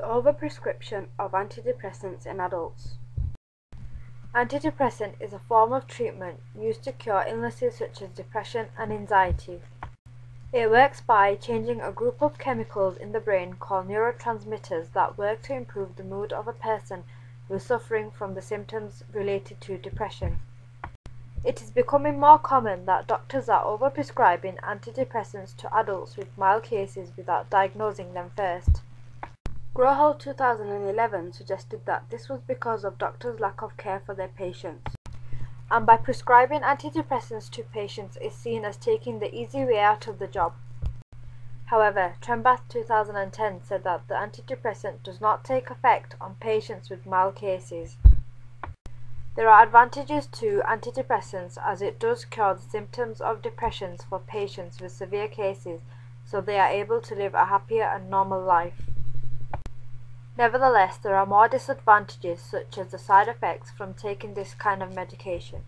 The overprescription of antidepressants in adults. Antidepressant is a form of treatment used to cure illnesses such as depression and anxiety. It works by changing a group of chemicals in the brain called neurotransmitters that work to improve the mood of a person who is suffering from the symptoms related to depression. It is becoming more common that doctors are overprescribing antidepressants to adults with mild cases without diagnosing them first. Grohl 2011 suggested that this was because of doctors' lack of care for their patients, and by prescribing antidepressants to patients is seen as taking the easy way out of the job. However, Trembath 2010 said that the antidepressant does not take effect on patients with mild cases. There are advantages to antidepressants as it does cure the symptoms of depression for patients with severe cases, so they are able to live a happier and normal life. Nevertheless, there are more disadvantages such as the side effects from taking this kind of medication.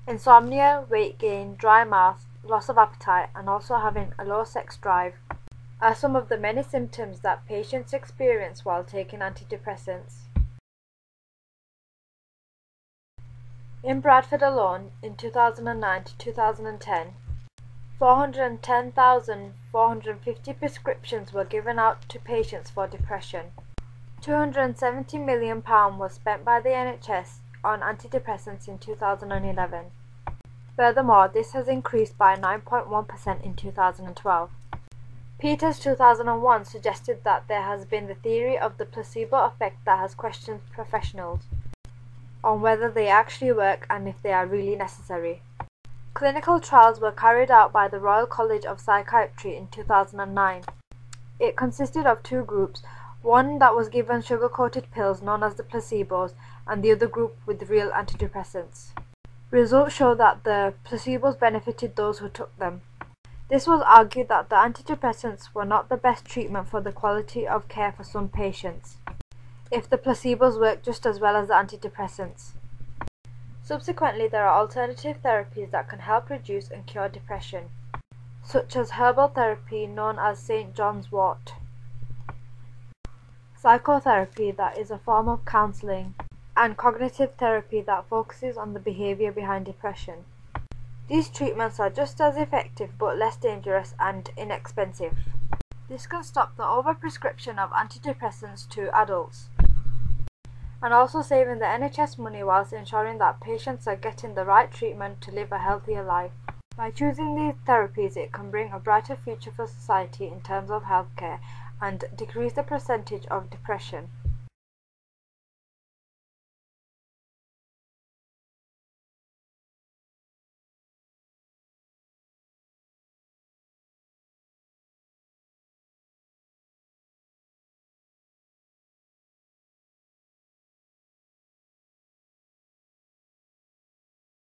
Insomnia, weight gain, dry mouth, loss of appetite, and also having a low sex drive are some of the many symptoms that patients experience while taking antidepressants. In Bradford alone, in 2009 to 2010, 410,450 prescriptions were given out to patients for depression. £270 million was spent by the NHS on antidepressants in 2011. Furthermore, this has increased by 9.1% in 2012. Peters 2001 suggested that there has been the theory of the placebo effect that has questioned professionals on whether they actually work and if they are really necessary. Clinical trials were carried out by the Royal College of Psychiatry in 2009. It consisted of two groups, one that was given sugar-coated pills known as the placebos and the other group with real antidepressants. Results show that the placebos benefited those who took them. This was argued that the antidepressants were not the best treatment for the quality of care for some patients, if the placebos worked just as well as the antidepressants. Subsequently, there are alternative therapies that can help reduce and cure depression, such as herbal therapy known as St. John's wort, psychotherapy that is a form of counseling, and cognitive therapy that focuses on the behavior behind depression. These treatments are just as effective but less dangerous and inexpensive. This can stop the overprescription of antidepressants to adults, and also saving the NHS money whilst ensuring that patients are getting the right treatment to live a healthier life. By choosing these therapies, it can bring a brighter future for society in terms of healthcare and decrease the percentage of depression.